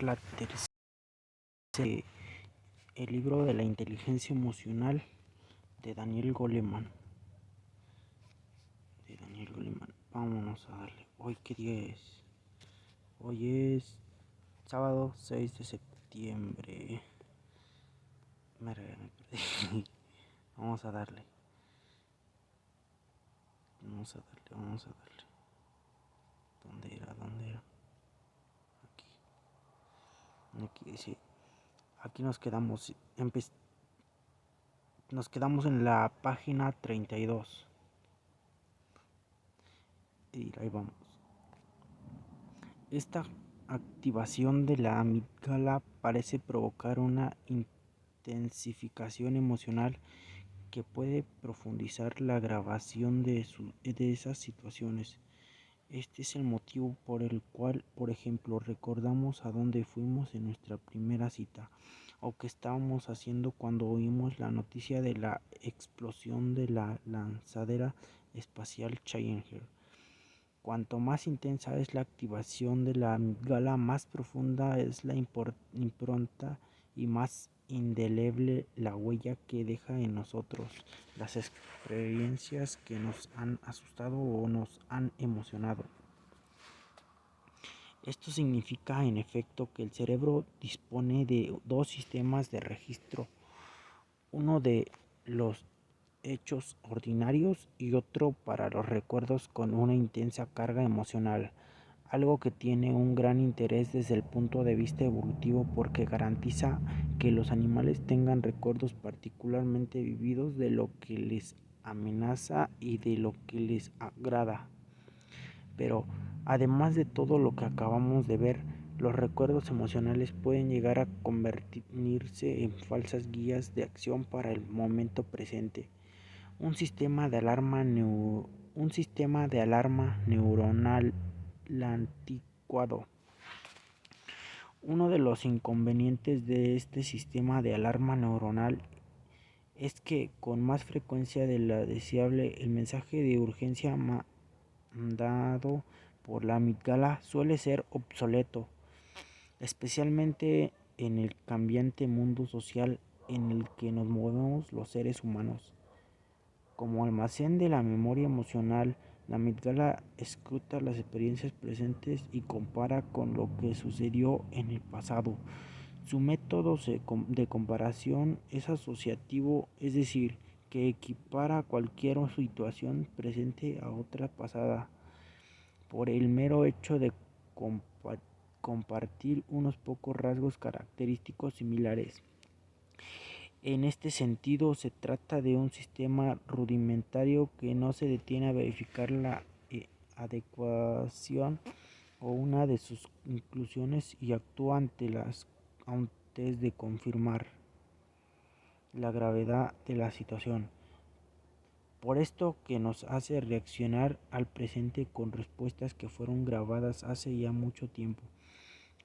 la tercera, el libro de la inteligencia emocional de Daniel Goleman. Vámonos a darle. ¿Hoy qué día es? Hoy es sábado 6 de septiembre. Me perdí. Vamos a darle. Vamos a darle. ¿Dónde era? Aquí sí. Aquí nos quedamos. Nos quedamos en la página 32. Y ahí vamos. Esta activación de la amígdala parece provocar una intensificación emocional que puede profundizar la grabación de esas situaciones. Este es el motivo por el cual, por ejemplo, recordamos a dónde fuimos en nuestra primera cita o qué estábamos haciendo cuando oímos la noticia de la explosión de la lanzadera espacial Challenger. Cuanto más intensa es la activación de la amígdala, más profunda es la impronta y más indeleble la huella que deja en nosotros las experiencias que nos han asustado o nos han emocionado. Esto significa, en efecto, que el cerebro dispone de dos sistemas de registro, uno de los hechos ordinarios y otro para los recuerdos con una intensa carga emocional, algo que tiene un gran interés desde el punto de vista evolutivo porque garantiza que los animales tengan recuerdos particularmente vividos de lo que les amenaza y de lo que les agrada. Pero además de todo lo que acabamos de ver, los recuerdos emocionales pueden llegar a convertirse en falsas guías de acción para el momento presente. Un sistema de alarma neuronal anticuado. Uno de los inconvenientes de este sistema de alarma neuronal es que con más frecuencia de la deseable, el mensaje de urgencia mandado por la amígdala suele ser obsoleto, especialmente en el cambiante mundo social en el que nos movemos los seres humanos. Como almacén de la memoria emocional, la amígdala escruta las experiencias presentes y compara con lo que sucedió en el pasado. Su método de comparación es asociativo, es decir, que equipara cualquier situación presente a otra pasada por el mero hecho de compartir unos pocos rasgos característicos similares. En este sentido, se trata de un sistema rudimentario que no se detiene a verificar la adecuación o una de sus inclusiones y actúa antes de confirmar la gravedad de la situación. Por esto que nos hace reaccionar al presente con respuestas que fueron grabadas hace ya mucho tiempo,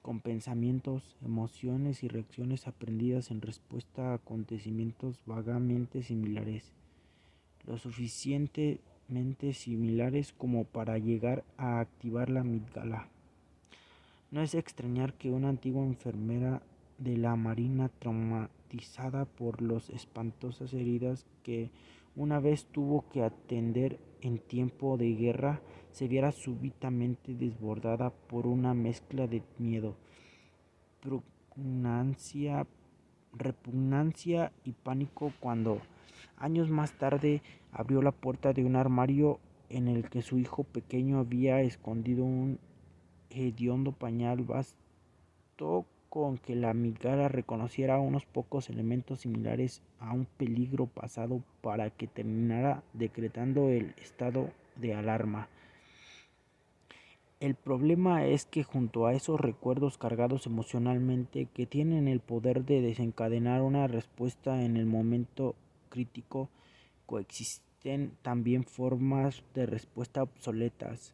con pensamientos, emociones y reacciones aprendidas en respuesta a acontecimientos vagamente similares, lo suficientemente similares como para llegar a activar la amígdala. No es extrañar que una antigua enfermera de la Marina, traumatizada por las espantosas heridas que una vez tuvo que atender en tiempo de guerra, se viera súbitamente desbordada por una mezcla de miedo, repugnancia y pánico cuando, años más tarde, abrió la puerta de un armario en el que su hijo pequeño había escondido un hediondo pañal. Bastó con que la amígdala reconociera unos pocos elementos similares a un peligro pasado para que terminara decretando el estado de alarma. El problema es que junto a esos recuerdos cargados emocionalmente que tienen el poder de desencadenar una respuesta en el momento crítico, coexisten también formas de respuesta obsoletas.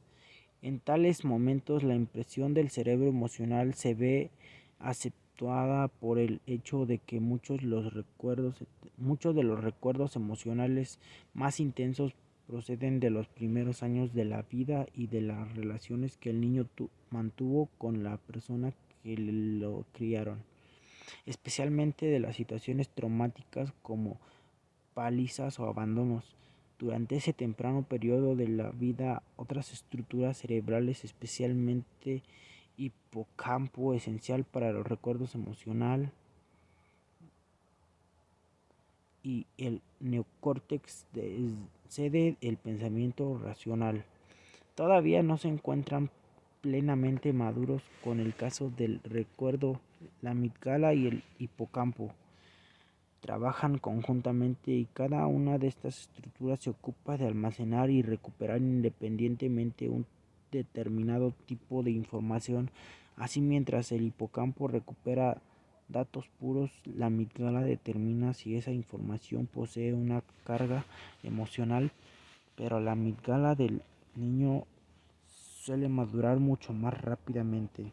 En tales momentos la impresión del cerebro emocional se ve acentuada por el hecho de que muchos de los recuerdos emocionales más intensos proceden de los primeros años de la vida y de las relaciones que el niño mantuvo con la persona que lo criaron, especialmente de las situaciones traumáticas como palizas o abandonos. Durante ese temprano periodo de la vida, otras estructuras cerebrales, especialmente hipocampo, esencial para los recuerdos emocional, y el neocórtex sede el pensamiento racional, todavía no se encuentran plenamente maduros. Con el caso del recuerdo, la amígdala y el hipocampo trabajan conjuntamente y cada una de estas estructuras se ocupa de almacenar y recuperar independientemente un determinado tipo de información. Así, mientras el hipocampo recupera datos puros, la amígdala determina si esa información posee una carga emocional, pero la amígdala del niño suele madurar mucho más rápidamente.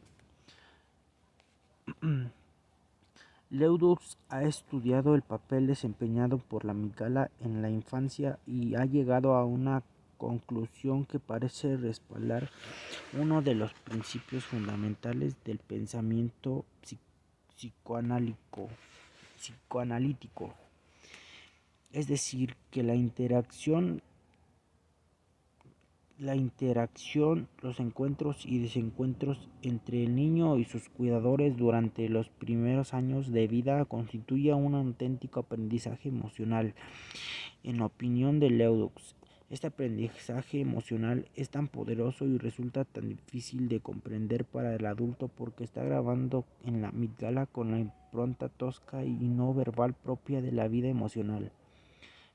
Leduc ha estudiado el papel desempeñado por la amígdala en la infancia y ha llegado a una conclusión que parece respaldar uno de los principios fundamentales del pensamiento psicoanalítico, es decir, que la interacción, los encuentros y desencuentros entre el niño y sus cuidadores durante los primeros años de vida constituye un auténtico aprendizaje emocional. En opinión de Leduc, este aprendizaje emocional es tan poderoso y resulta tan difícil de comprender para el adulto porque está grabado en la amígdala con la impronta tosca y no verbal propia de la vida emocional.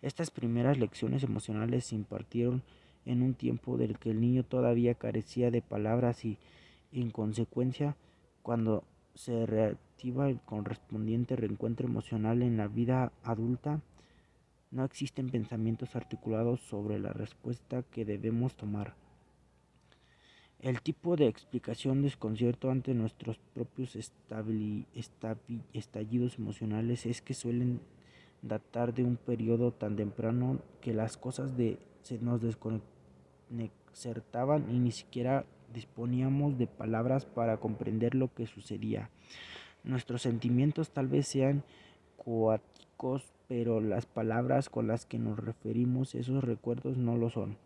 Estas primeras lecciones emocionales se impartieron en un tiempo del que el niño todavía carecía de palabras y, en consecuencia, cuando se reactiva el correspondiente reencuentro emocional en la vida adulta, no existen pensamientos articulados sobre la respuesta que debemos tomar. El tipo de explicación desconcierto ante nuestros propios estallidos emocionales es que suelen datar de un periodo tan temprano que las cosas se nos desconcertaban y ni siquiera disponíamos de palabras para comprender lo que sucedía. Nuestros sentimientos tal vez sean coáticos, pero las palabras con las que nos referimos a esos recuerdos no lo son.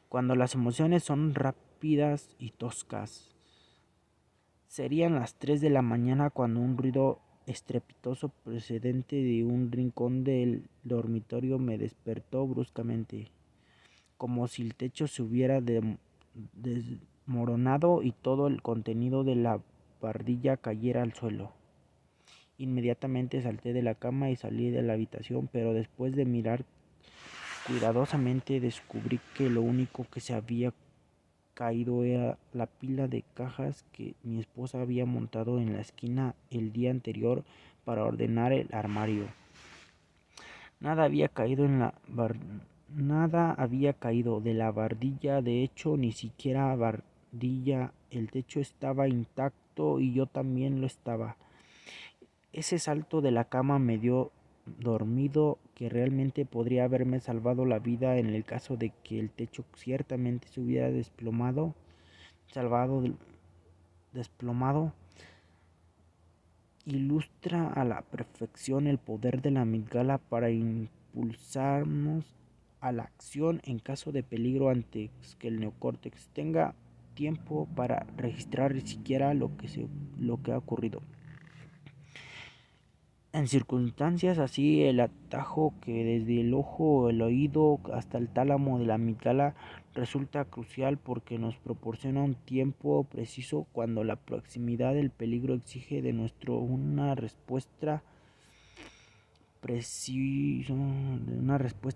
Cuando las emociones son rápidas y toscas, serían las 3 de la mañana cuando un ruido estrepitoso procedente de un rincón del dormitorio me despertó bruscamente, como si el techo se hubiera desmoronado y todo el contenido de la bardilla cayera al suelo. Inmediatamente salté de la cama y salí de la habitación, pero después de mirar cuidadosamente descubrí que lo único que se había caído era la pila de cajas que mi esposa había montado en la esquina el día anterior para ordenar el armario. Nada había caído de la bardilla, de hecho, ni siquiera bardilla. El techo estaba intacto y yo también lo estaba. Ese salto de la cama medio dormido que realmente podría haberme salvado la vida en el caso de que el techo ciertamente se hubiera desplomado, ilustra a la perfección el poder de la amígdala para impulsarnos a la acción en caso de peligro antes que el neocórtex tenga tiempo para registrar siquiera lo que ha ocurrido. En circunstancias así, el atajo que desde el ojo o el oído hasta el tálamo de la amígdala resulta crucial porque nos proporciona un tiempo preciso cuando la proximidad del peligro exige de una respuesta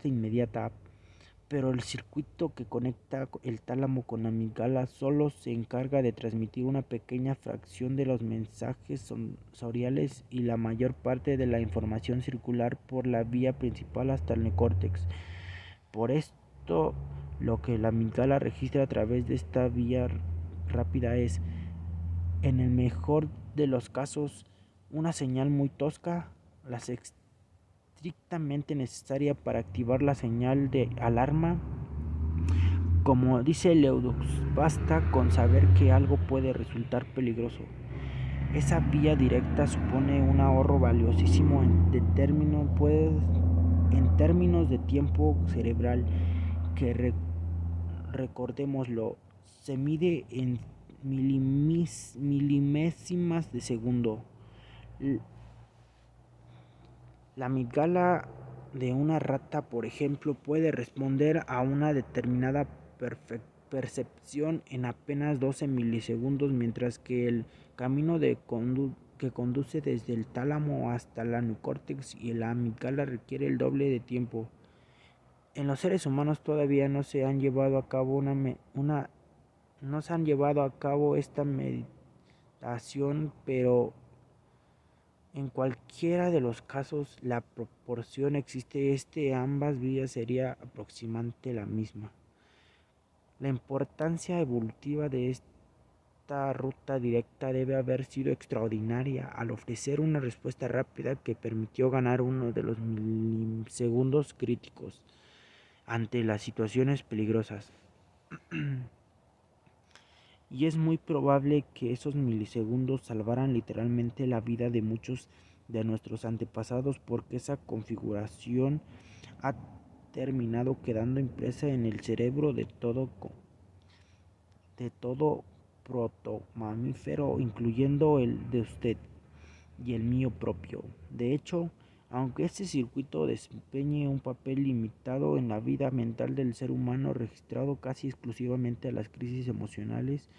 inmediata. Pero el circuito que conecta el tálamo con la amígdala solo se encarga de transmitir una pequeña fracción de los mensajes sensoriales y la mayor parte de la información circular por la vía principal hasta el neocórtex. Por esto, lo que la amígdala registra a través de esta vía rápida es, en el mejor de los casos, una señal muy tosca, la estrictamente necesaria para activar la señal de alarma, Como dice Leudux, basta con saber que algo puede resultar peligroso. Esa vía directa supone un ahorro valiosísimo en términos de tiempo cerebral, que recordémoslo, se mide en milimésimas de segundo. La amígdala de una rata, por ejemplo, puede responder a una determinada percepción en apenas 12 milisegundos, mientras que el camino que conduce desde el tálamo hasta la neocórtex y la amígdala requiere el doble de tiempo. En los seres humanos todavía no se han llevado a cabo esta meditación, pero en cualquiera de los casos, la proporción existe ambas vías sería aproximadamente la misma. La importancia evolutiva de esta ruta directa debe haber sido extraordinaria al ofrecer una respuesta rápida que permitió ganar uno de los milisegundos críticos ante las situaciones peligrosas. Y es muy probable que esos milisegundos salvaran literalmente la vida de muchos de nuestros antepasados, porque esa configuración ha terminado quedando impresa en el cerebro de todo protomamífero, incluyendo el de usted y el mío propio. De hecho, aunque este circuito desempeñe un papel limitado en la vida mental del ser humano, registrado casi exclusivamente a las crisis emocionales,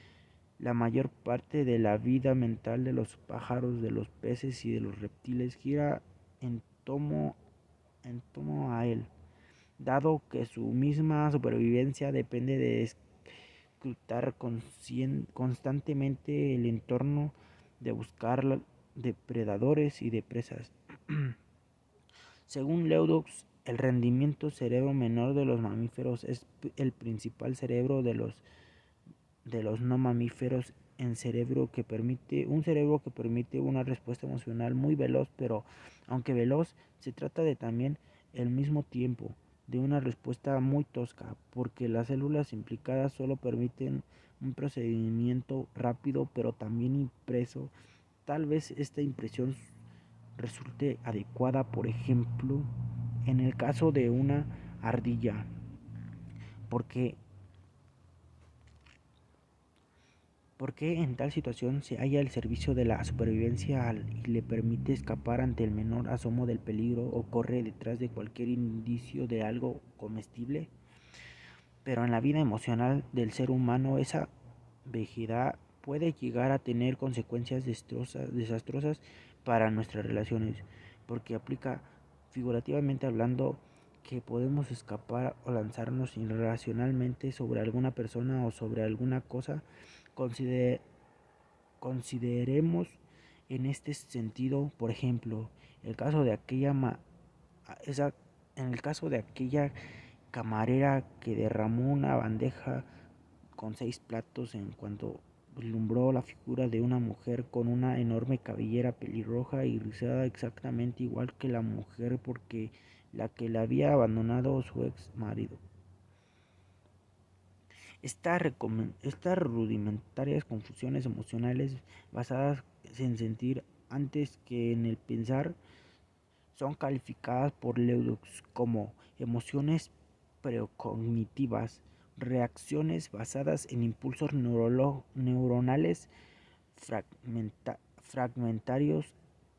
la mayor parte de la vida mental de los pájaros, de los peces y de los reptiles gira en torno a él, dado que su misma supervivencia depende de escrutar constantemente el entorno, de buscar depredadores y de presas. Según Leudux, el rendimiento cerebro menor de los mamíferos es el principal cerebro de los no mamíferos un cerebro que permite una respuesta emocional muy veloz, pero aunque veloz, se trata de también al mismo tiempo de una respuesta muy tosca, porque las células implicadas solo permiten un procedimiento rápido pero también impreso. Tal vez esta impresión resulte adecuada, por ejemplo, en el caso de una ardilla, porque en tal situación se halla al servicio de la supervivencia y le permite escapar ante el menor asomo del peligro o corre detrás de cualquier indicio de algo comestible. Pero en la vida emocional del ser humano esa vejidad puede llegar a tener consecuencias desastrosas para nuestras relaciones, porque aplica, figurativamente hablando, que podemos escapar o lanzarnos irracionalmente sobre alguna persona o sobre alguna cosa. Consideremos en este sentido, por ejemplo, el caso de en el caso de aquella camarera que derramó una bandeja con 6 platos en cuanto vislumbró la figura de una mujer con una enorme cabellera pelirroja y rizada, exactamente igual que la mujer porque la que le había abandonado su ex marido. Estas rudimentarias confusiones emocionales basadas en sentir antes que en el pensar son calificadas por Leudux como emociones precognitivas, reacciones basadas en impulsos neuronales fragmentarios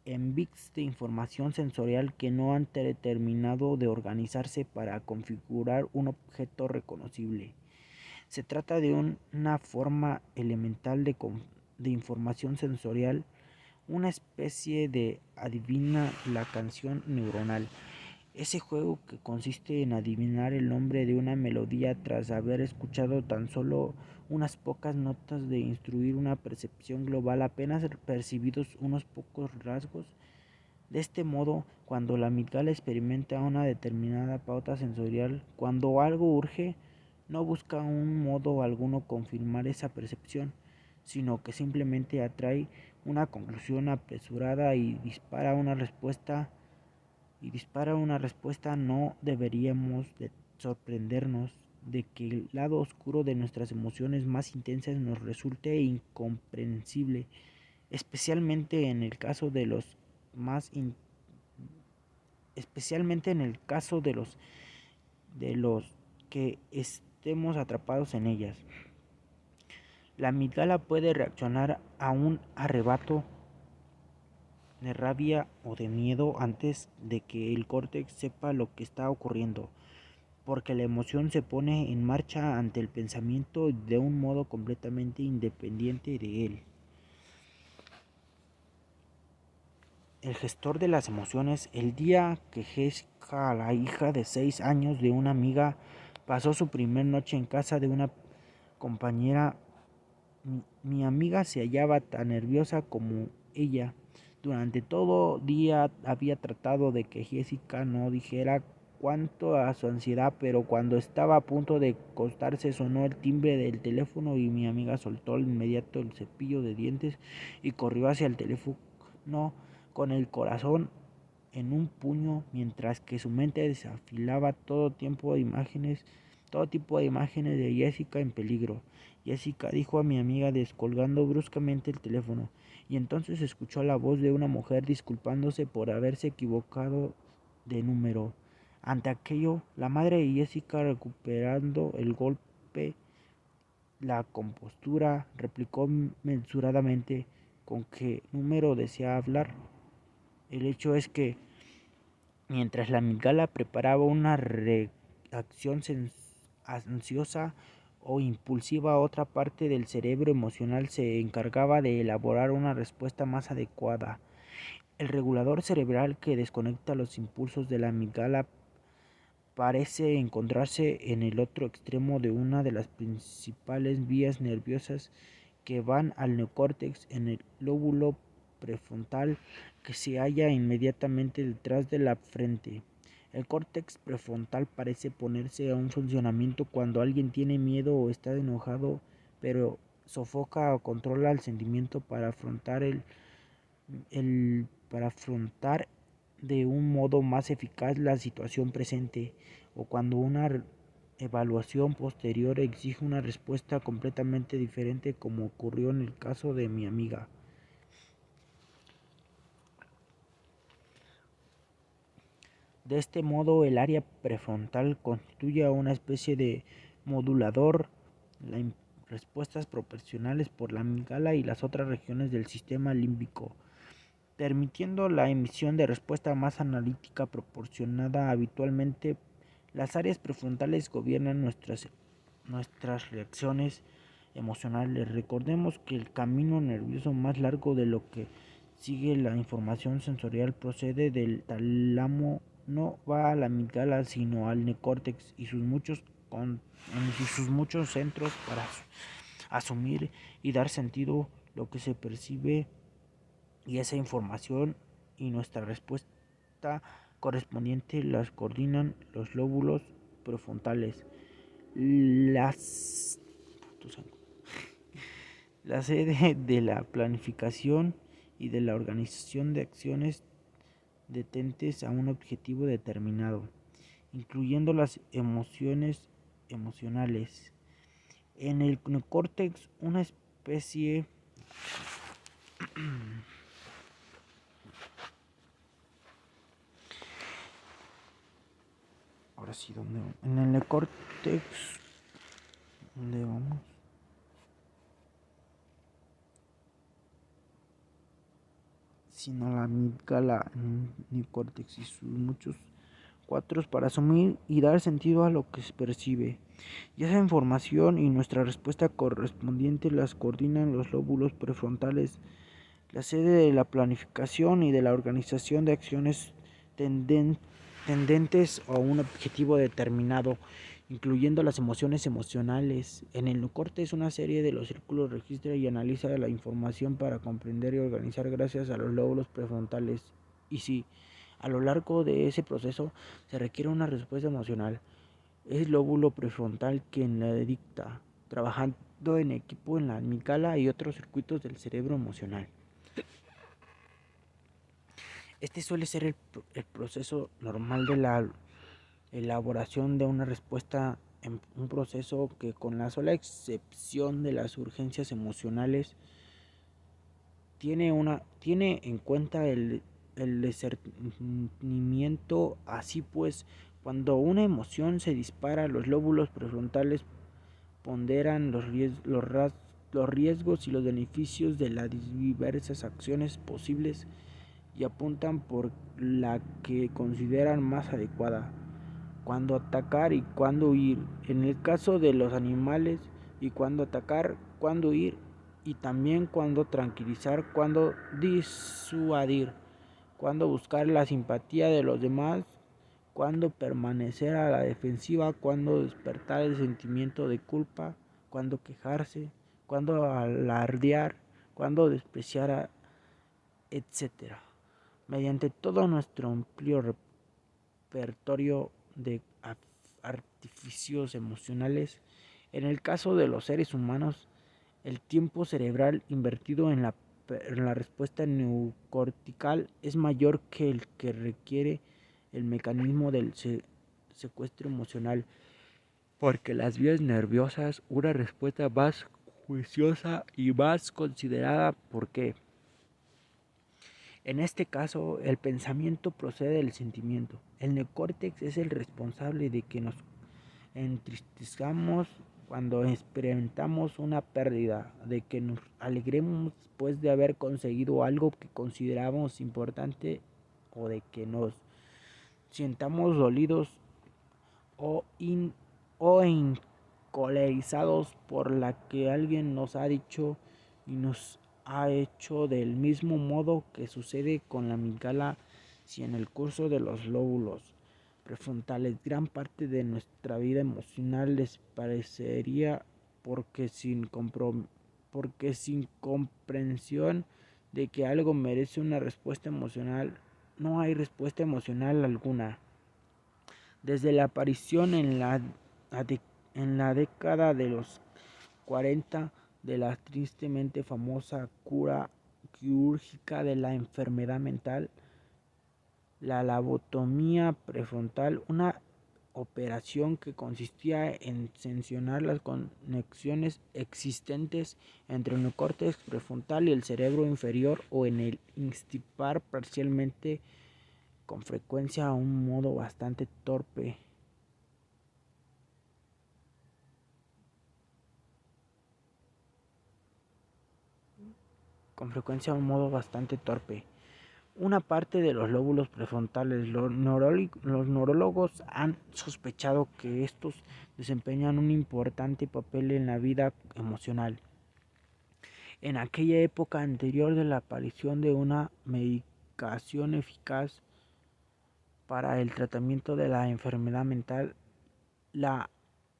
en bits de información sensorial que no han terminado de organizarse para configurar un objeto reconocible. Se trata de una forma elemental de información sensorial, una especie de adivina la canción neuronal. Ese juego que consiste en adivinar el nombre de una melodía tras haber escuchado tan solo unas pocas notas, de instruir una percepción global apenas percibidos unos pocos rasgos. De este modo, cuando la amígdala experimenta una determinada pauta sensorial, cuando algo urge, no busca un modo alguno confirmar esa percepción, sino que simplemente atrae una conclusión apresurada y dispara una respuesta. No deberíamos de sorprendernos de que el lado oscuro de nuestras emociones más intensas nos resulte incomprensible, especialmente en el caso de los más especialmente en el caso de los que estemos atrapados en ellas. La amígdala puede reaccionar a un arrebato de rabia o de miedo antes de que el córtex sepa lo que está ocurriendo, porque la emoción se pone en marcha ante el pensamiento de un modo completamente independiente de él. El gestor de las emociones. El día que Jessica, la hija de 6 años de una amiga, pasó su primer noche en casa de una compañera, mi amiga se hallaba tan nerviosa como ella. Durante todo día había tratado de que Jessica no dijera cuanto a su ansiedad, pero cuando estaba a punto de acostarse sonó el timbre del teléfono y mi amiga soltó de inmediato el cepillo de dientes y corrió hacia el teléfono con el corazón en un puño, mientras que su mente desafilaba todo tipo de imágenes de Jessica en peligro. Jessica, dijo a mi amiga descolgando bruscamente el teléfono, y entonces escuchó la voz de una mujer disculpándose por haberse equivocado de número. Ante aquello, la madre de Jessica, recuperando el golpe, la compostura, replicó mesuradamente: ¿con qué número desea hablar? El hecho es que, mientras la amígdala preparaba una reacción ansiosa o impulsiva, otra parte del cerebro emocional se encargaba de elaborar una respuesta más adecuada. El regulador cerebral que desconecta los impulsos de la amígdala parece encontrarse en el otro extremo de una de las principales vías nerviosas que van al neocórtex, en el lóbulo prefrontal, que se halla inmediatamente detrás de la frente. El córtex prefrontal parece ponerse a un funcionamiento cuando alguien tiene miedo o está enojado, pero sofoca o controla el sentimiento para afrontar de un modo más eficaz la situación presente, o cuando una evaluación posterior exige una respuesta completamente diferente, como ocurrió en el caso de mi amiga. De este modo, el área prefrontal constituye una especie de modulador, las respuestas proporcionales por la amígdala y las otras regiones del sistema límbico, permitiendo la emisión de respuesta más analítica proporcionada. Habitualmente, las áreas prefrontales gobiernan nuestras reacciones emocionales. Recordemos que el camino nervioso más largo de lo que sigue la información sensorial procede del tálamo, no va a la amígdala sino al neocórtex y sus muchos centros para asumir y dar sentido lo que se percibe, y esa información y nuestra respuesta correspondiente las coordinan los lóbulos prefrontales. Las La sede de la planificación y de la organización de acciones tendentes a un objetivo determinado, incluyendo las emociones emocionales. En el neocórtex, una especie ahora sí, ¿dónde vamos? En el neocórtex, ¿dónde vamos? Sino la amígdala, neocórtex y sus muchos cuatros para asumir y dar sentido a lo que se percibe. Y esa información y nuestra respuesta correspondiente las coordinan los lóbulos prefrontales, la sede de la planificación y de la organización de acciones tendentes a un objetivo determinado, incluyendo las emociones emocionales. En el neocórtex, una serie de los círculos registra y analiza la información para comprender y organizar gracias a los lóbulos prefrontales. Y si a lo largo de ese proceso se requiere una respuesta emocional, es el lóbulo prefrontal quien la dicta, trabajando en equipo en la amígdala y otros circuitos del cerebro emocional. Este suele ser el proceso normal de la elaboración de una respuesta en un proceso que, con la sola excepción de las urgencias emocionales, tiene en cuenta el discernimiento. Así pues, cuando una emoción se dispara, los lóbulos prefrontales ponderan los riesgos y los beneficios de las diversas acciones posibles y apuntan por la que consideran más adecuada: cuándo atacar y cuándo huir. En el caso de los animales, y cuándo atacar, cuándo huir, y también cuándo tranquilizar, cuándo disuadir, cuándo buscar la simpatía de los demás, cuándo permanecer a la defensiva, cuándo despertar el sentimiento de culpa, cuándo quejarse, cuándo alardear, cuándo despreciar, etc. Mediante todo nuestro amplio repertorio de artificios emocionales, en el caso de los seres humanos, el tiempo cerebral invertido en la respuesta neocortical es mayor que el que requiere el mecanismo del secuestro emocional, porque las vías nerviosas, una respuesta más juiciosa y más considerada. ¿Por qué? En este caso, el pensamiento procede del sentimiento. El neocórtex es el responsable de que nos entristezcamos cuando experimentamos una pérdida, de que nos alegremos después de haber conseguido algo que consideramos importante, o de que nos sintamos dolidos o, encolerizados por la que alguien nos ha dicho y nos ha hecho. Del mismo modo que sucede con la amígdala, si en el curso de los lóbulos prefrontales gran parte de nuestra vida emocional desaparecería, porque sin comprensión de que algo merece una respuesta emocional, no hay respuesta emocional alguna. Desde la aparición en la década de los 40 de la tristemente famosa cura quirúrgica de la enfermedad mental, la lobotomía prefrontal, una operación que consistía en seccionar las conexiones existentes entre el neocórtex prefrontal y el cerebro inferior, o en el extirpar parcialmente, con frecuencia a un modo bastante torpe. Una parte de los lóbulos prefrontales. Los neurólogos han sospechado que estos desempeñan un importante papel en la vida emocional. En aquella época anterior de la aparición de una medicación eficaz para el tratamiento de la enfermedad mental, la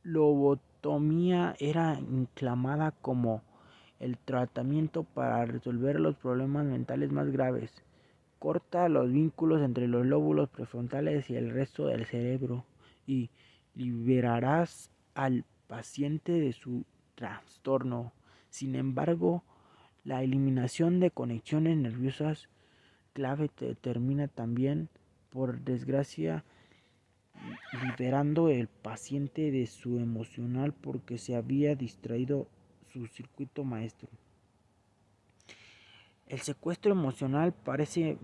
lobotomía era aclamada como el tratamiento para resolver los problemas mentales más graves. Corta los vínculos entre los lóbulos prefrontales y el resto del cerebro, y liberarás al paciente de su trastorno. Sin embargo, la eliminación de conexiones nerviosas clave termina también, por desgracia, liberando el paciente de su emocional, porque se había distraído su circuito maestro. El secuestro emocional parece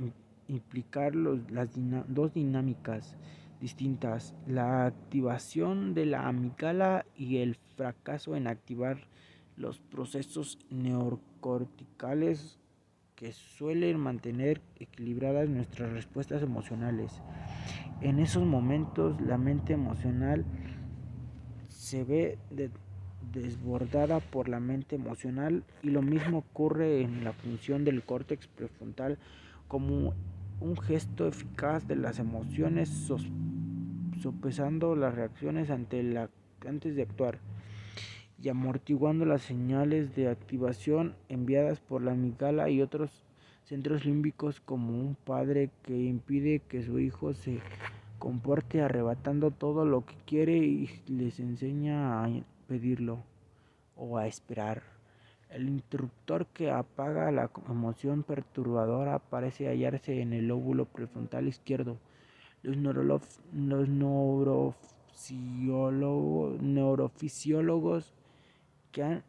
implicar dos dinámicas distintas: la activación de la amígdala y el fracaso en activar los procesos neocorticales que suelen mantener equilibradas nuestras respuestas emocionales. En esos momentos, la mente emocional se ve desbordada por la mente emocional, y lo mismo ocurre en la función del córtex prefrontal como un gesto eficaz de las emociones, sopesando las reacciones antes de actuar y amortiguando las señales de activación enviadas por la amígdala y otros centros límbicos, como un padre que impide que su hijo se comporte arrebatando todo lo que quiere y les enseña a pedirlo o a esperar. El interruptor que apaga la emoción perturbadora parece hallarse en el lóbulo prefrontal izquierdo. Los neurofisiólogos que han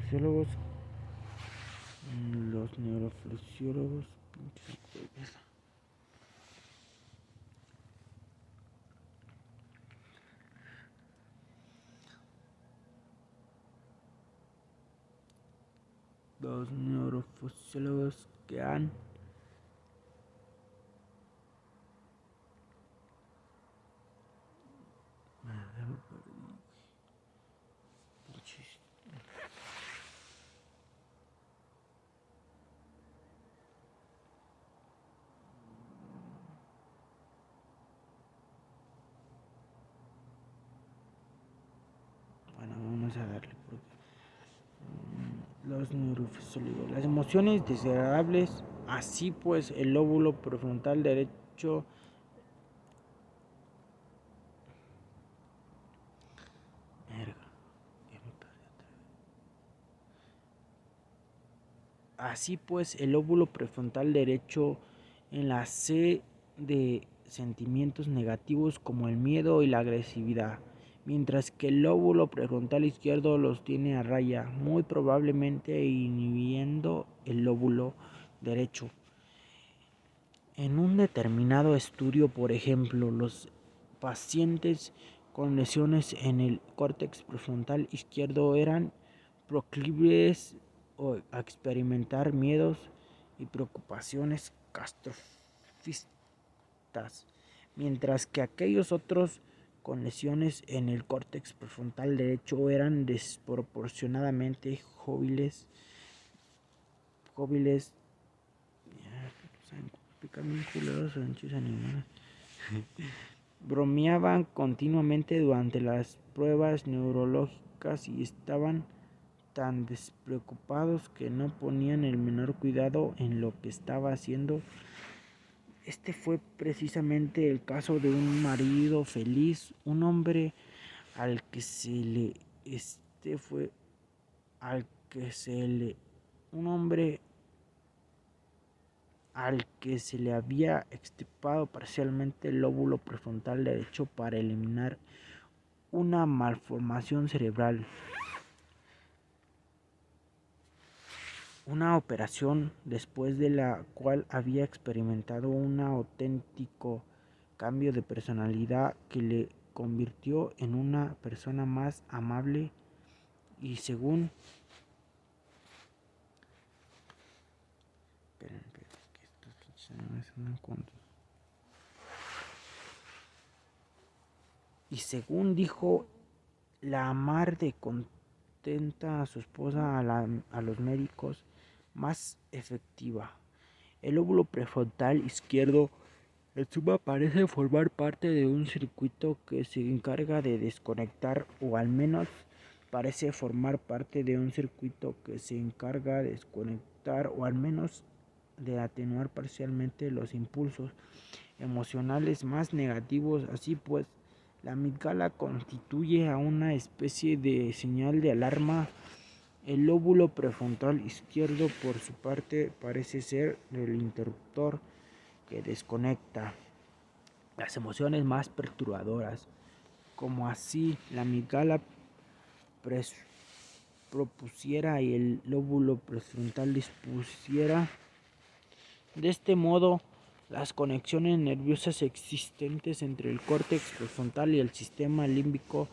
fisiólogos, los neurofisiólogos, que han vamos a darle los neurofisiólogos. Las emociones desagradables, así pues el lóbulo prefrontal derecho en la C de sentimientos negativos como el miedo y la agresividad, mientras que el lóbulo prefrontal izquierdo los tiene a raya, muy probablemente inhibiendo el lóbulo derecho. En un determinado estudio, por ejemplo, los pacientes con lesiones en el córtex prefrontal izquierdo eran proclives a experimentar miedos y preocupaciones catastrofistas, mientras que aquellos otros con lesiones en el córtex prefrontal derecho eran desproporcionadamente jóviles, bromeaban continuamente durante las pruebas neurológicas y estaban tan despreocupados que no ponían el menor cuidado en lo que estaba haciendo. Este fue precisamente el caso de un marido feliz, un hombre al que se le había extirpado parcialmente el lóbulo prefrontal derecho para eliminar una malformación cerebral. Una operación después de la cual había experimentado un auténtico cambio de personalidad que le convirtió en una persona más amable y según dijo la mar de contenta a su esposa, a los médicos, más efectiva. El lóbulo prefrontal izquierdo en suma parece formar parte de un circuito que se encarga de desconectar, o al menos parece formar parte de un circuito que se encarga de desconectar, o al menos de atenuar parcialmente los impulsos emocionales más negativos. Así pues, la amígdala constituye a una especie de señal de alarma. El lóbulo prefrontal izquierdo, por su parte, parece ser el interruptor que desconecta las emociones más perturbadoras, como así la amígdala propusiera y el lóbulo prefrontal dispusiera. De este modo, las conexiones nerviosas existentes entre el córtex prefrontal y el sistema límbico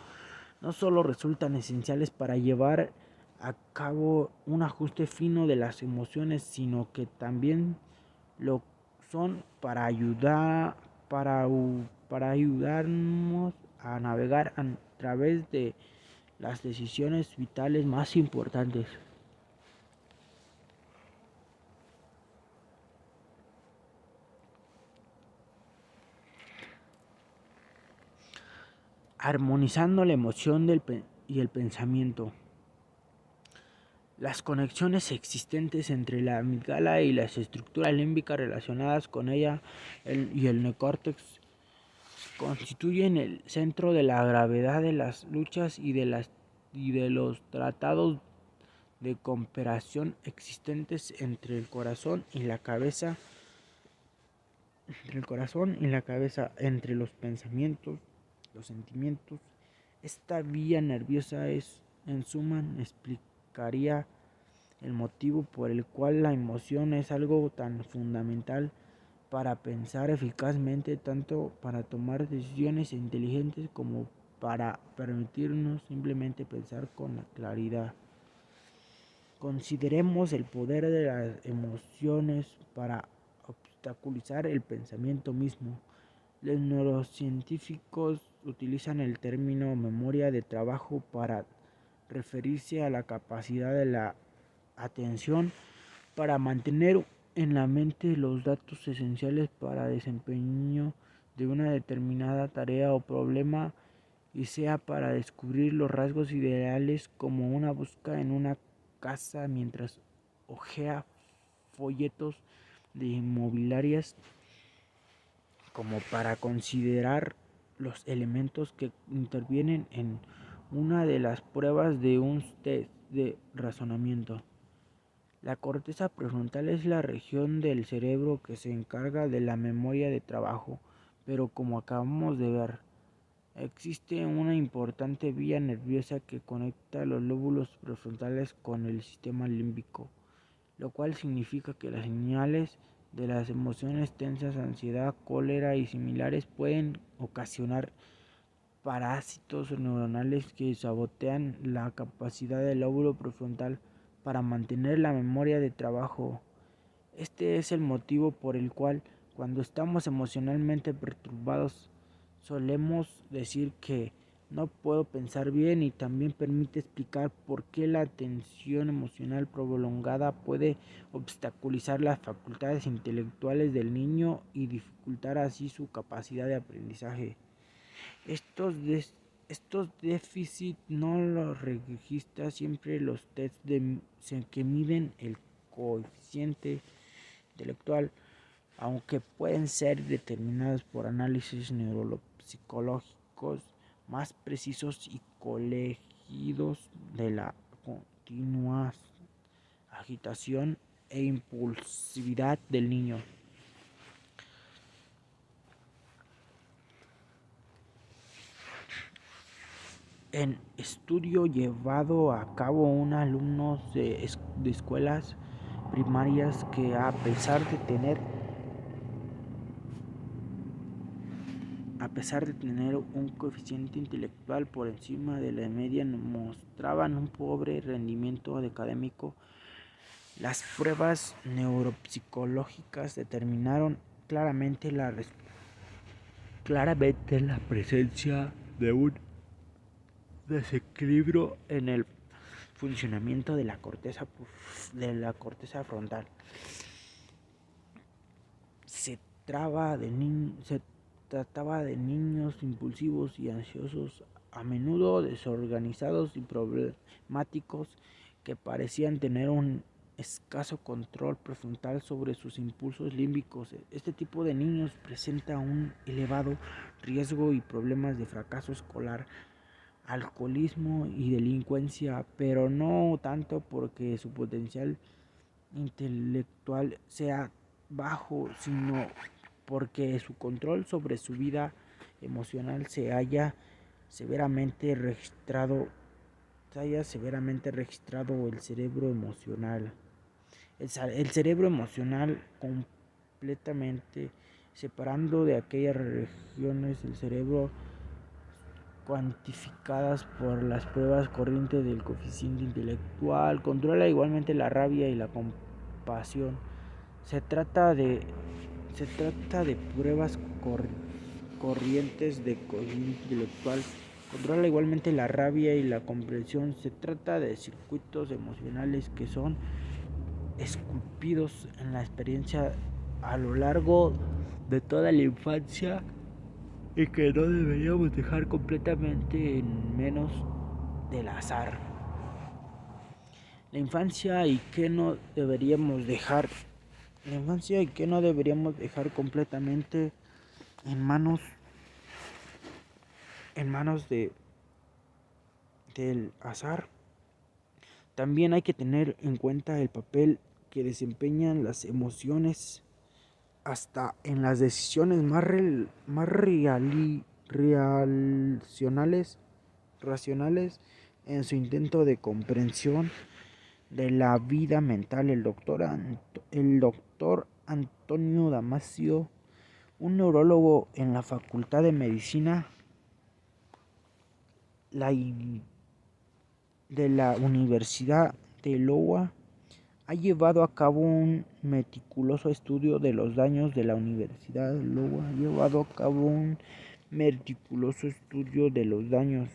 no solo resultan esenciales para llevar a cabo un ajuste fino de las emociones, sino que también lo son para ayudarnos a navegar a través de las decisiones vitales más importantes. Armonizando la emoción y el pensamiento. Las conexiones existentes entre la amígdala y las estructuras límbicas relacionadas con ella y el neocórtex constituyen el centro de la gravedad de las luchas y de los tratados de cooperación existentes entre el corazón y la cabeza. entre el corazón y la cabeza, entre los pensamientos, los sentimientos. Esta vía nerviosa es, en suma, explicaría el motivo por el cual la emoción es algo tan fundamental para pensar eficazmente, tanto para tomar decisiones inteligentes como para permitirnos simplemente pensar con claridad. Consideremos el poder de las emociones para obstaculizar el pensamiento mismo. Los neurocientíficos utilizan el término memoria de trabajo para referirse a la capacidad de la atención para mantener en la mente los datos esenciales para el desempeño de una determinada tarea o problema, y sea para descubrir los rasgos ideales, como una búsqueda en una casa mientras hojea folletos de inmobiliarias, como para considerar los elementos que intervienen en una de las pruebas de un test de razonamiento. La corteza prefrontal es la región del cerebro que se encarga de la memoria de trabajo, pero como acabamos de ver, existe una importante vía nerviosa que conecta los lóbulos prefrontales con el sistema límbico, lo cual significa que las señales de las emociones tensas, ansiedad, cólera y similares pueden ocasionar parásitos neuronales que sabotean la capacidad del lóbulo prefrontal para mantener la memoria de trabajo. Este es el motivo por el cual, cuando estamos emocionalmente perturbados, solemos decir que no puedo pensar bien, y también permite explicar por qué la tensión emocional prolongada puede obstaculizar las facultades intelectuales del niño y dificultar así su capacidad de aprendizaje. Estos déficits no los registra siempre los tests que miden el coeficiente intelectual, aunque pueden ser determinados por análisis neuropsicológicos más precisos y corregidos de la continua agitación e impulsividad del niño. En estudio llevado a cabo un alumno de escuelas primarias que, a pesar de tener un coeficiente intelectual por encima de la media, mostraban un pobre rendimiento académico. Las pruebas neuropsicológicas determinaron claramente la presencia de un desequilibrio en el funcionamiento de la corteza frontal. Se trataba de niños impulsivos y ansiosos, a menudo desorganizados y problemáticos, que parecían tener un escaso control prefrontal sobre sus impulsos límbicos. Este tipo de niños presenta un elevado riesgo y problemas de fracaso escolar, alcoholismo y delincuencia, pero no tanto porque su potencial intelectual sea bajo, sino porque su control sobre su vida emocional se haya severamente registrado el cerebro emocional. El cerebro emocional, completamente separando de aquellas regiones del cerebro cuantificadas por las pruebas corrientes del coeficiente intelectual, controla igualmente la rabia y la compasión. Se trata de pruebas corrientes de coeficiente intelectual, controla igualmente la rabia y la comprensión. Se trata de circuitos emocionales que son esculpidos en la experiencia a lo largo de toda la infancia, y que no deberíamos dejar completamente en menos del azar. La infancia y que no deberíamos dejar completamente en manos del azar. También hay que tener en cuenta el papel que desempeñan las emociones hasta en las decisiones más racionales en su intento de comprensión de la vida mental. El doctor Antonio Damasio, un neurólogo en la Facultad de Medicina de la Universidad de Iowa, ha llevado a cabo un meticuloso estudio de los daños de la Universidad de Iowa. Ha llevado a cabo un meticuloso estudio de los daños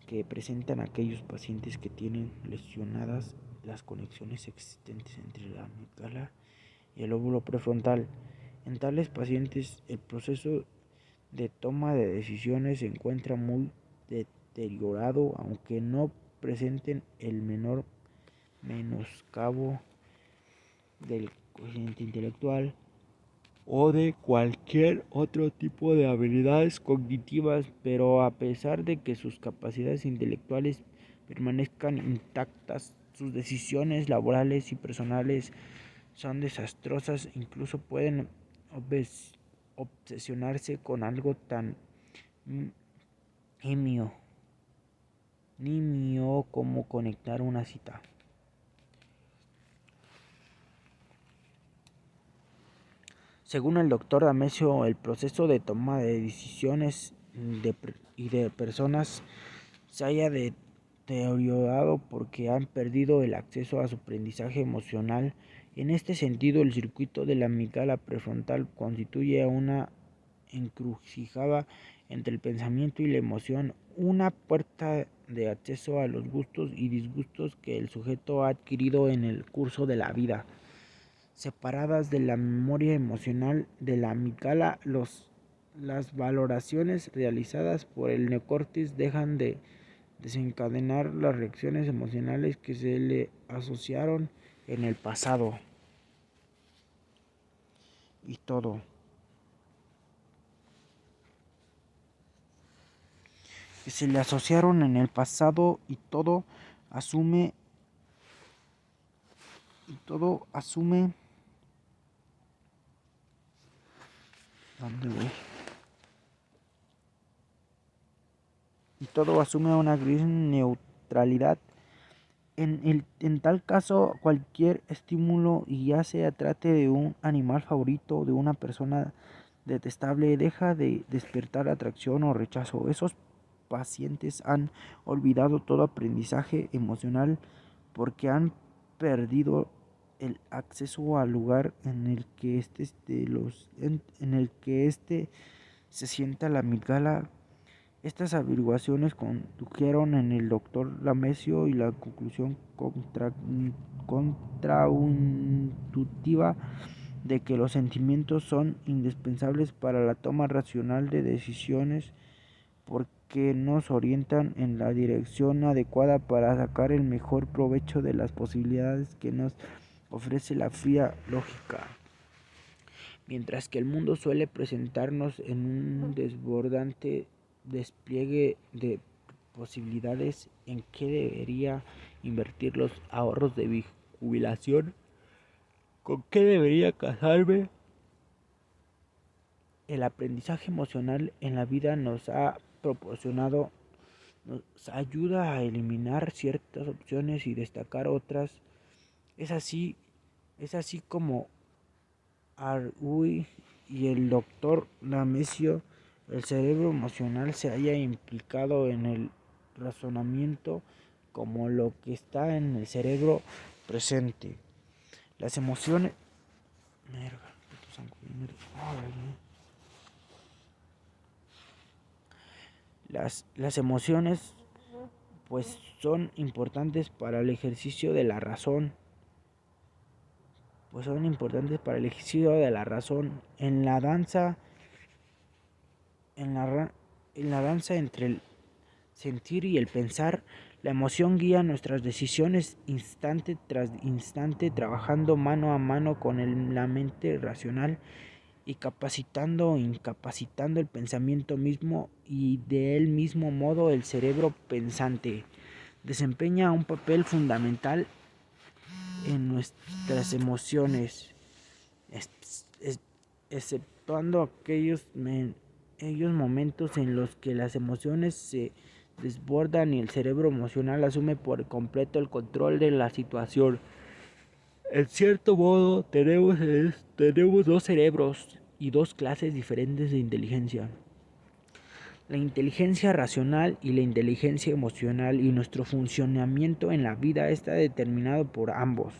que presentan aquellos pacientes que tienen lesionadas las conexiones existentes entre la amígdala y el lóbulo prefrontal. En tales pacientes, el proceso de toma de decisiones se encuentra muy deteriorado, aunque no presenten el menor menoscabo del coeficiente intelectual o de cualquier otro tipo de habilidades cognitivas, pero a pesar de que sus capacidades intelectuales permanezcan intactas, sus decisiones laborales y personales son desastrosas. Incluso pueden obsesionarse con algo tan nimio como conectar una cita. Según el doctor Damasio, el proceso de toma de decisiones de personas se haya deteriorado porque han perdido el acceso a su aprendizaje emocional. En este sentido, el circuito de la amígdala prefrontal constituye una encrucijada entre el pensamiento y la emoción, una puerta de acceso a los gustos y disgustos que el sujeto ha adquirido en el curso de la vida. Separadas de la memoria emocional de la amígdala, las valoraciones realizadas por el neocortes dejan de desencadenar las reacciones emocionales que se le asociaron en el pasado. Y todo asume ¿dónde voy? Y todo asume una gris neutralidad. En tal caso, cualquier estímulo, y ya se trate de un animal favorito, de una persona detestable, deja de despertar atracción o rechazo. Esos pacientes han olvidado todo aprendizaje emocional porque han perdido el acceso al lugar en el que se sienta la amígdala. Estas averiguaciones condujeron en el doctor Damasio y la conclusión contraintuitiva de que los sentimientos son indispensables para la toma racional de decisiones porque nos orientan en la dirección adecuada para sacar el mejor provecho de las posibilidades que nos ofrece la fría lógica. Mientras que el mundo suele presentarnos en un desbordante despliegue de posibilidades, ¿en qué debería invertir los ahorros de jubilación? ¿Con qué debería casarme? El aprendizaje emocional en la vida nos ayuda a eliminar ciertas opciones y destacar otras. Es así como Arui y el doctor Damasio, el cerebro emocional se haya implicado en el razonamiento como lo que está en el cerebro presente. Las emociones las emociones pues son importantes para el ejercicio de la razón. En la danza entre el sentir y el pensar, la emoción guía nuestras decisiones instante tras instante, trabajando mano a mano con la mente racional y capacitando o incapacitando el pensamiento mismo, y del mismo modo el cerebro pensante desempeña un papel fundamental en nuestras emociones. exceptuando aquellos momentos en los que las emociones se desbordan y el cerebro emocional asume por completo el control de la situación. En cierto modo, tenemos dos cerebros y dos clases diferentes de inteligencia. La inteligencia racional y la inteligencia emocional, y nuestro funcionamiento en la vida está determinado por ambos.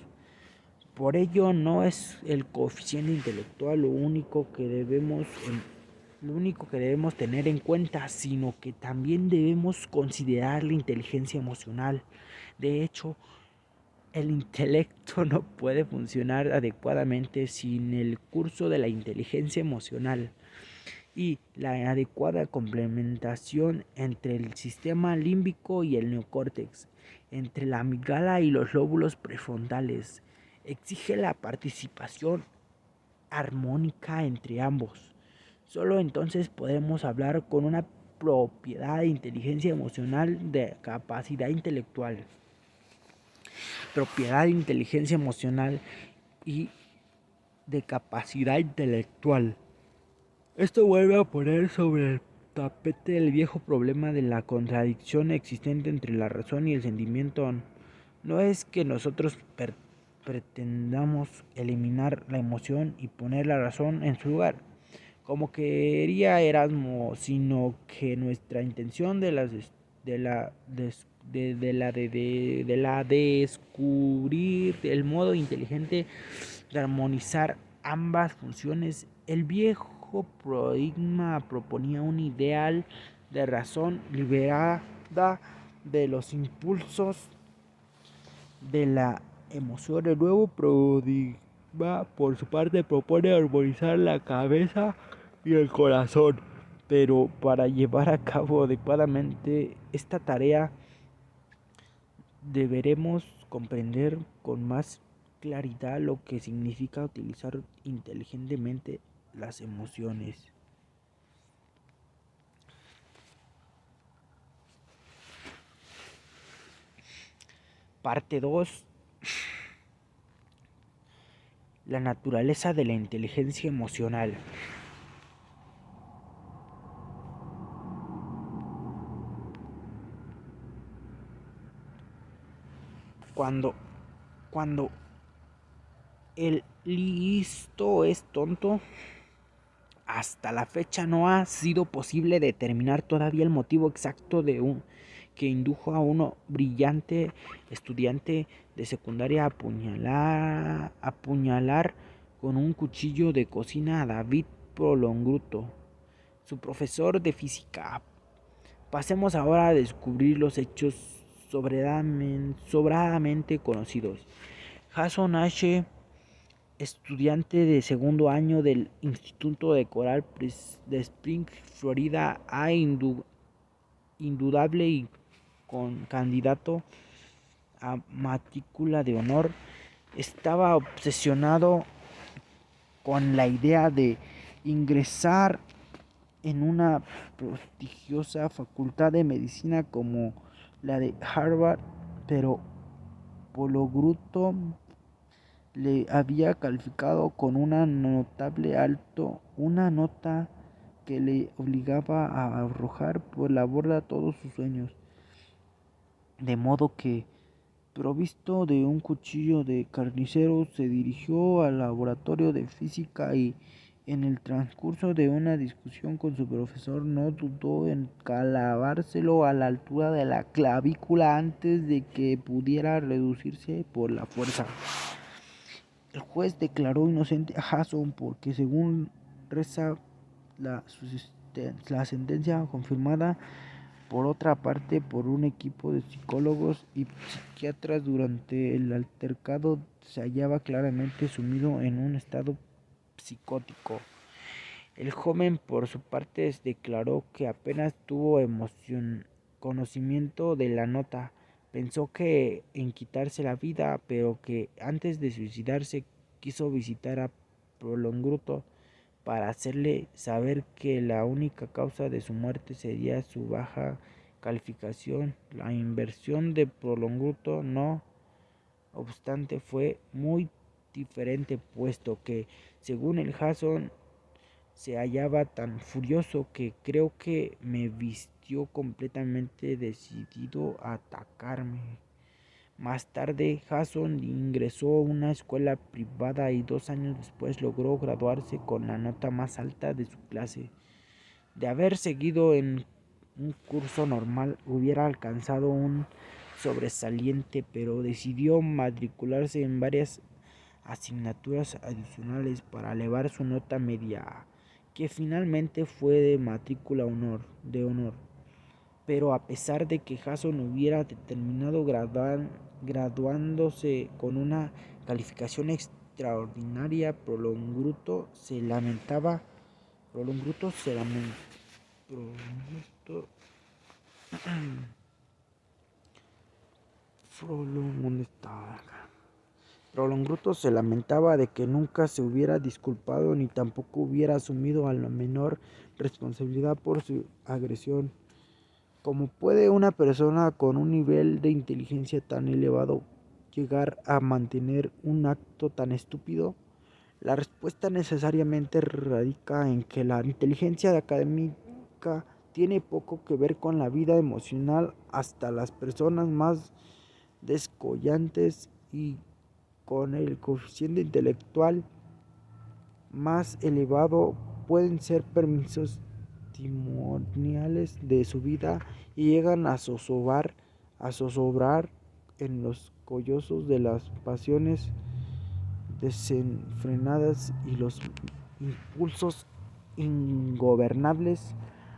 Por ello, no es el coeficiente intelectual lo único que debemos tener en cuenta, sino que también debemos considerar la inteligencia emocional. De hecho, el intelecto no puede funcionar adecuadamente sin el curso de la inteligencia emocional y la adecuada complementación entre el sistema límbico y el neocórtex, entre la amígdala y los lóbulos prefrontales. Exige la participación armónica entre ambos. Solo entonces podemos hablar con una propiedad de inteligencia emocional de capacidad intelectual. Propiedad de inteligencia emocional y de capacidad intelectual. Esto vuelve a poner sobre el tapete el viejo problema de la contradicción existente entre la razón y el sentimiento. No es que nosotros pretendamos eliminar la emoción y poner la razón en su lugar, como quería Erasmo, sino que nuestra intención de descubrir el modo inteligente de armonizar ambas funciones. El viejo paradigma proponía un ideal de razón liberada de los impulsos de la emoción. El nuevo paradigma, por su parte, propone armonizar la cabeza y el corazón. Pero para llevar a cabo adecuadamente esta tarea, deberemos comprender con más claridad lo que significa utilizar inteligentemente las emociones. Parte 2. La naturaleza de la inteligencia emocional. Cuando el listo es tonto, hasta la fecha no ha sido posible determinar todavía el motivo exacto que indujo a un brillante estudiante de secundaria a apuñalar con un cuchillo de cocina a David Prolongruto, su profesor de física. Pasemos ahora a descubrir los hechos sobradamente conocidos. Jason H., estudiante de segundo año del Instituto de Coral de Spring, Florida, indudable y con candidato a matrícula de honor, estaba obsesionado con la idea de ingresar en una prestigiosa facultad de medicina como la de Harvard, pero Prolongruto le había calificado con una nota que le obligaba a arrojar por la borda todos sus sueños. De modo que, provisto de un cuchillo de carnicero, se dirigió al laboratorio de física y, en el transcurso de una discusión con su profesor, no dudó en clavárselo a la altura de la clavícula antes de que pudiera reducirse por la fuerza. El juez declaró inocente a Jason porque, según reza la sentencia, confirmada por otra parte por un equipo de psicólogos y psiquiatras, durante el altercado se hallaba claramente sumido en un estado psicótico. El joven, por su parte, declaró que apenas tuvo conocimiento de la nota. Pensó que en quitarse la vida, pero que antes de suicidarse quiso visitar a Prolongruto para hacerle saber que la única causa de su muerte sería su baja calificación. La inversión de Prolongruto, no obstante, fue muy diferente, puesto que, según el Jason, se hallaba tan furioso que creo que me vistió completamente decidido a atacarme. Más tarde, Jason ingresó a una escuela privada y 2 años después logró graduarse con la nota más alta de su clase. De haber seguido en un curso normal, hubiera alcanzado un sobresaliente, pero decidió matricularse en varias asignaturas adicionales para elevar su nota media, que finalmente fue de matrícula de honor. Pero a pesar de que Jason hubiera terminado graduándose con una calificación extraordinaria, Prolongruto se lamentaba Prolongruto, ¿dónde está? Prolongruto se lamentaba de que nunca se hubiera disculpado ni tampoco hubiera asumido a la menor responsabilidad por su agresión. ¿Cómo puede una persona con un nivel de inteligencia tan elevado llegar a mantener un acto tan estúpido? La respuesta necesariamente radica en que la inteligencia académica tiene poco que ver con la vida emocional. Hasta las personas más descollantes y con el coeficiente intelectual más elevado pueden ser permisos testimoniales de su vida y llegan a zozobrar en los collozos de las pasiones desenfrenadas y los impulsos ingobernables,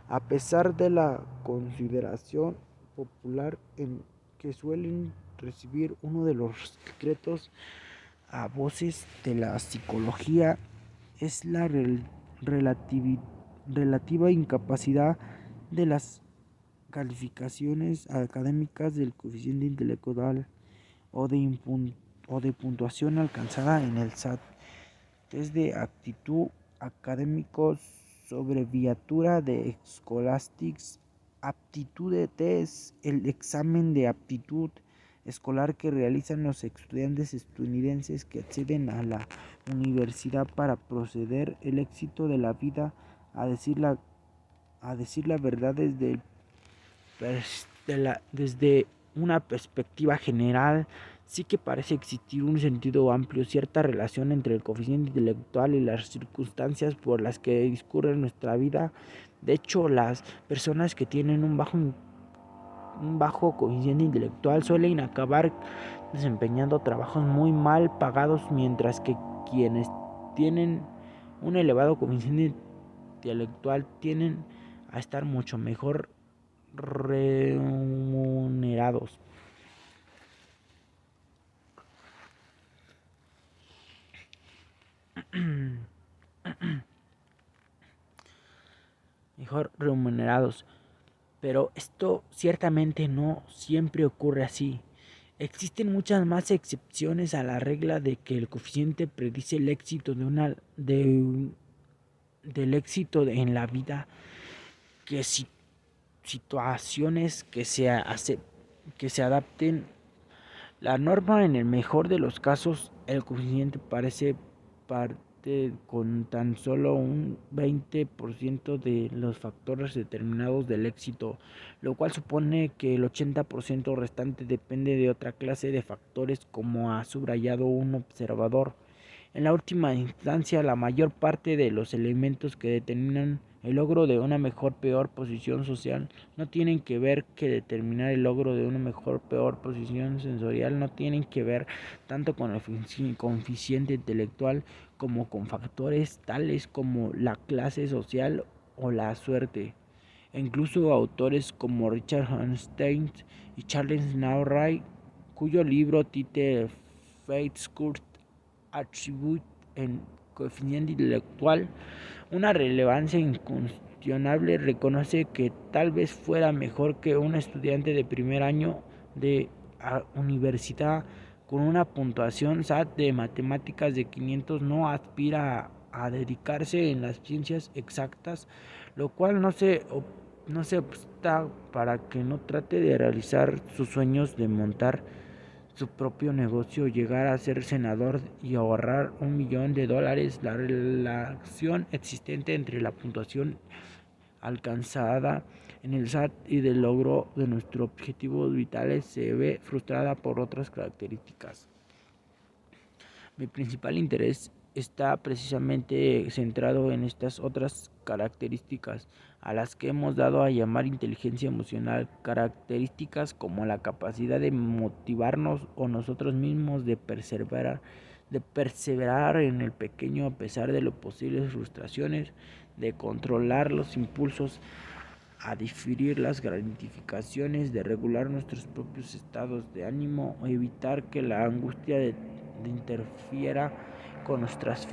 a pesar de la consideración popular en que suelen recibir. Uno de los secretos a voces de la psicología es la relativa incapacidad de las calificaciones académicas del coeficiente intelectual o de puntuación alcanzada en el SAT, test de actitud académico, abreviatura de Scholastics Aptitude Test, el examen de aptitud escolar que realizan los estudiantes estadounidenses que acceden a la universidad para proceder el éxito de la vida. A decir la verdad, desde una perspectiva general, sí que parece existir un sentido amplio, cierta relación entre el coeficiente intelectual y las circunstancias por las que discurre nuestra vida. De hecho, las personas que tienen un bajo coeficiente intelectual suelen acabar desempeñando trabajos muy mal pagados, mientras que quienes tienen un elevado coeficiente intelectual tienden a estar mucho mejor remunerados. Pero esto ciertamente no siempre ocurre así. Existen muchas más excepciones a la regla de que el coeficiente predice el éxito del éxito en la vida, que situaciones que se adapten la norma. En el mejor de los casos, el coeficiente parece parte con tan solo un 20% de los factores determinados del éxito, lo cual supone que el 80% restante depende de otra clase de factores, como ha subrayado un observador. En la última instancia, la mayor parte de los elementos que determinan el logro de una mejor o peor posición social no tienen que ver que determinar el logro de una mejor o peor posición sensorial, no tienen que ver tanto con el coeficiente intelectual como con factores tales como la clase social o la suerte. E incluso autores como Richard Hornstein y Charles Naurray, cuyo libro Title Fates Court Attribute en coeficiente intelectual una relevancia incuestionable, reconoce que tal vez fuera mejor que un estudiante de primer año de universidad con una puntuación SAT de matemáticas de 500 no aspira a dedicarse en las ciencias exactas, lo cual no se obsta para que no trate de realizar sus sueños de montar su propio negocio, llegar a ser senador y ahorrar $1 millón. La relación existente entre la puntuación alcanzada en el SAT y del logro de nuestros objetivos vitales se ve frustrada por otras características. Mi principal interés está precisamente centrado en estas otras características a las que hemos dado a llamar inteligencia emocional, características como la capacidad de motivarnos o nosotros mismos de perseverar en el pequeño a pesar de las posibles frustraciones, de controlar los impulsos, a diferir las gratificaciones, de regular nuestros propios estados de ánimo, o evitar que la angustia de interfiera con nuestras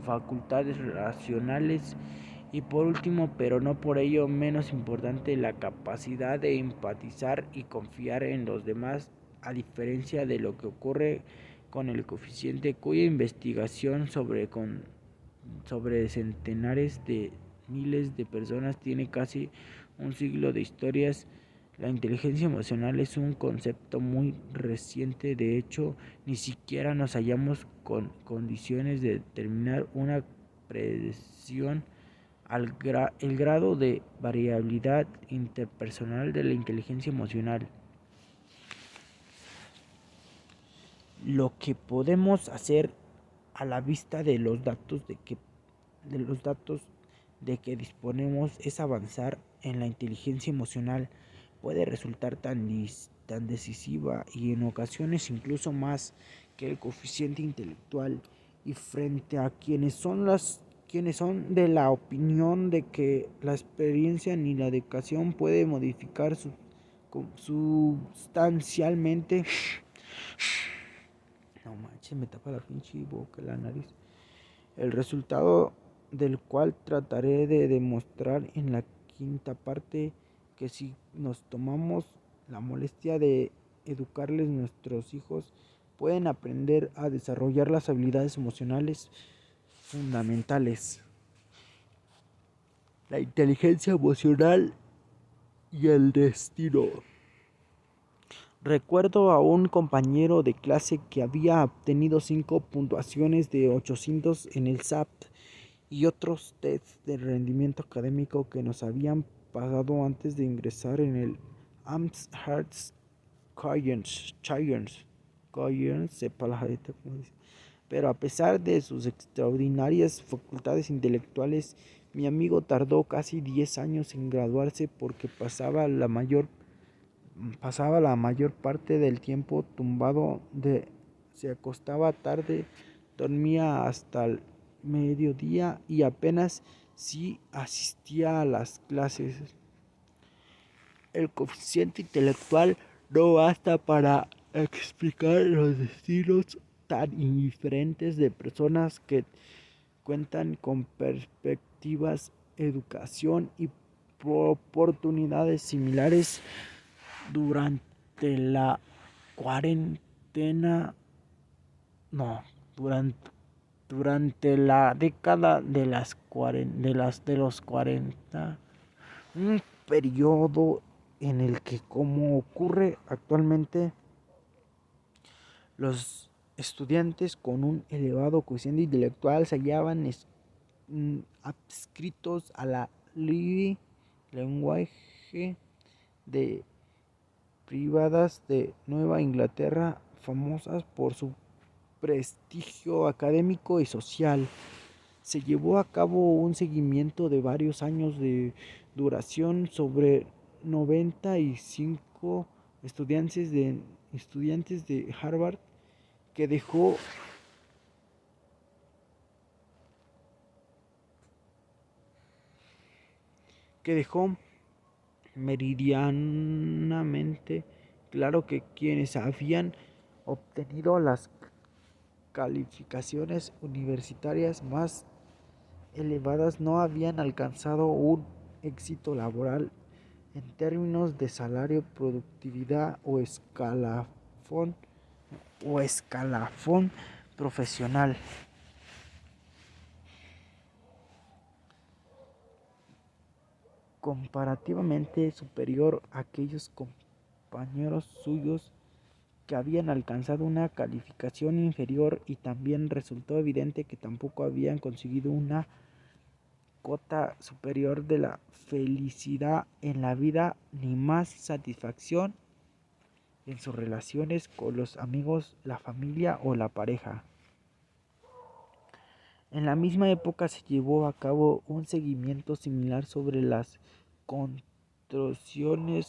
facultades racionales y por último, pero no por ello menos importante, la capacidad de empatizar y confiar en los demás, a diferencia de lo que ocurre con el coeficiente, cuya investigación sobre centenares de miles de personas tiene casi un siglo de historias. La inteligencia emocional es un concepto muy reciente, de hecho, ni siquiera nos hallamos con condiciones de determinar una predicción el grado de variabilidad interpersonal de la inteligencia emocional. Lo que podemos hacer a la vista de los datos de que disponemos es avanzar en la inteligencia emocional. Puede resultar tan decisiva y en ocasiones incluso más que el coeficiente intelectual, y frente a quienes son de la opinión de que la experiencia ni la educación puede modificar sustancialmente. No manches, me tapa la pinche boca, la nariz. El resultado del cual trataré de demostrar en la quinta parte, que si nos tomamos la molestia de educarles, nuestros hijos pueden aprender a desarrollar las habilidades emocionales fundamentales. La inteligencia emocional y el destino. Recuerdo a un compañero de clase que había obtenido 5 puntuaciones de 800 en el SAT y otros tests de rendimiento académico que nos habían pagado antes de ingresar en el Amherst College, sepa la jeta como dice. Pero a pesar de sus extraordinarias facultades intelectuales, mi amigo tardó casi 10 años en graduarse porque pasaba la mayor parte del tiempo tumbado, se acostaba tarde, dormía hasta el mediodía y apenas si asistía a las clases. El coeficiente intelectual no basta para explicar los destinos tan indiferentes de personas que cuentan con perspectivas, educación y oportunidades similares. Durante la cuarentena, no, durante la década de los 40, un periodo en el que, como ocurre actualmente, los estudiantes con un elevado coeficiente intelectual se hallaban adscritos a la lenguaje de privadas de Nueva Inglaterra, famosas por su prestigio académico y social. Se llevó a cabo un seguimiento de varios años de duración sobre 95 estudiantes de Harvard que dejó meridianamente claro que quienes habían obtenido las calificaciones universitarias más elevadas no habían alcanzado un éxito laboral en términos de salario, productividad o escalafón profesional comparativamente superior a aquellos compañeros suyos que habían alcanzado una calificación inferior, y también resultó evidente que tampoco habían conseguido una cota superior de la felicidad en la vida ni más satisfacción en sus relaciones con los amigos, la familia o la pareja. En la misma época se llevó a cabo un seguimiento similar sobre las construcciones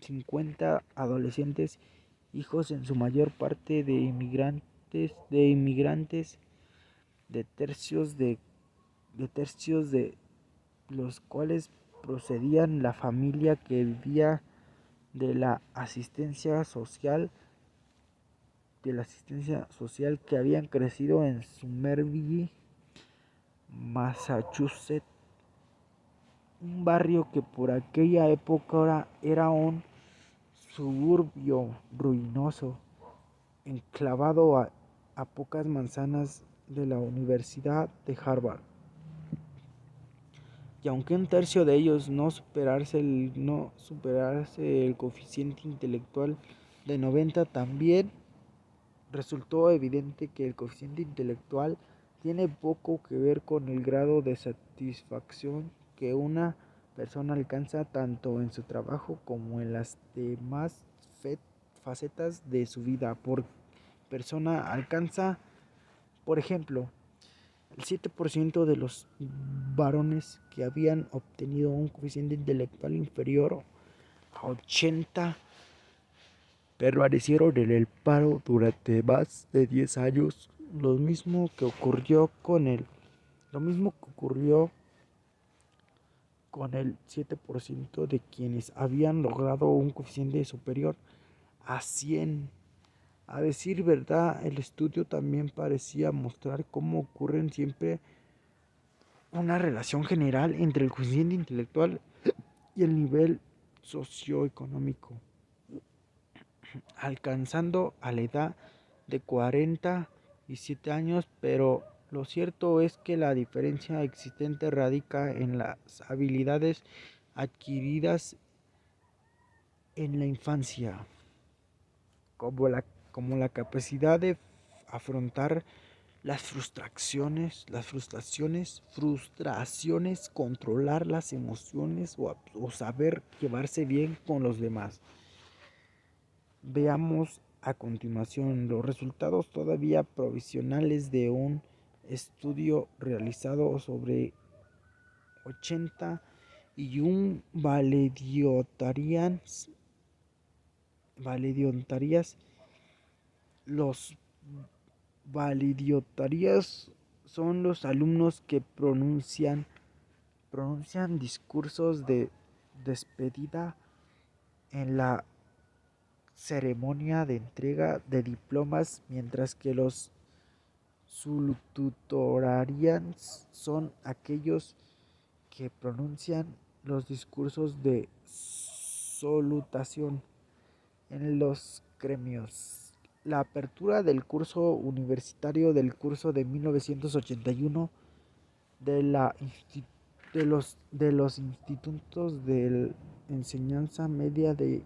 50 adolescentes, hijos en su mayor parte de inmigrantes de tercios de los cuales procedían la familia que vivía de la asistencia social que habían crecido en Somerville, Massachusetts, un barrio que por aquella época era un suburbio ruinoso, enclavado a pocas manzanas de la Universidad de Harvard. Y aunque un tercio de ellos no superase el coeficiente intelectual de 90, también resultó evidente que el coeficiente intelectual tiene poco que ver con el grado de satisfacción que una persona alcanza tanto en su trabajo como en las demás facetas de su vida. Por persona alcanza, por ejemplo, el 7% de los varones que habían obtenido un coeficiente intelectual inferior a 80 permanecieron en el paro durante más de 10 años, lo mismo que ocurrió con el 7% de quienes habían logrado un coeficiente superior a 100. A decir verdad, el estudio también parecía mostrar cómo ocurren siempre una relación general entre el coeficiente intelectual y el nivel socioeconómico, alcanzando a la edad de 47 años, pero lo cierto es que la diferencia existente radica en las habilidades adquiridas en la infancia, como la capacidad de afrontar las frustraciones, controlar las emociones o saber llevarse bien con los demás. Veamos a continuación los resultados todavía provisionales de un estudio realizado sobre 81 valediontarias. Los valediontarias son los alumnos que pronuncian discursos de despedida en la ceremonia de entrega de diplomas, mientras que los salutatorians son aquellos que pronuncian los discursos de salutación en los gremios. La apertura del curso universitario del curso de 1981 de los institutos de enseñanza media de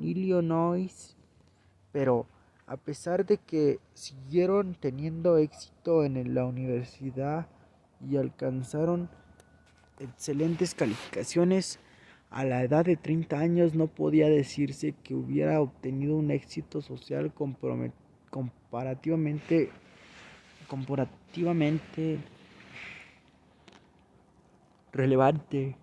Illinois, pero a pesar de que siguieron teniendo éxito en la universidad y alcanzaron excelentes calificaciones, a la edad de 30 años no podía decirse que hubiera obtenido un éxito social comparativamente relevante.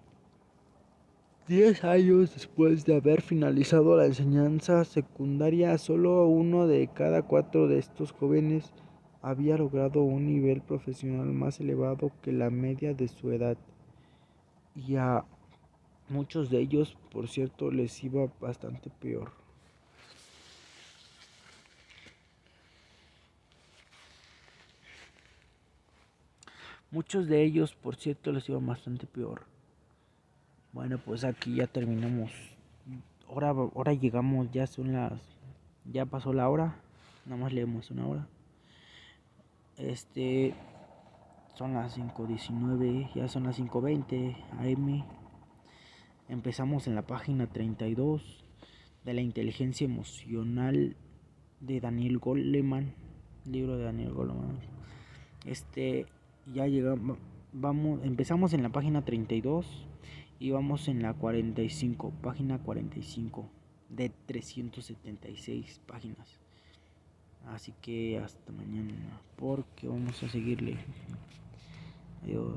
10 años después de haber finalizado la enseñanza secundaria, solo uno de cada 4 de estos jóvenes había logrado un nivel profesional más elevado que la media de su edad. Y a muchos de ellos, por cierto, les iba bastante peor. Bueno, pues aquí ya terminamos. Ahora llegamos, ya pasó la hora. Nada más leemos una hora. Son las 5:19, ya son las 5:20 AM. Empezamos en la página 32 de la inteligencia emocional de Daniel Goleman, libro de Daniel Goleman. Ya llegamos, empezamos en la página 32 y vamos en la 45, página 45 de 376 páginas. Así que hasta mañana, porque vamos a seguirle. Adiós.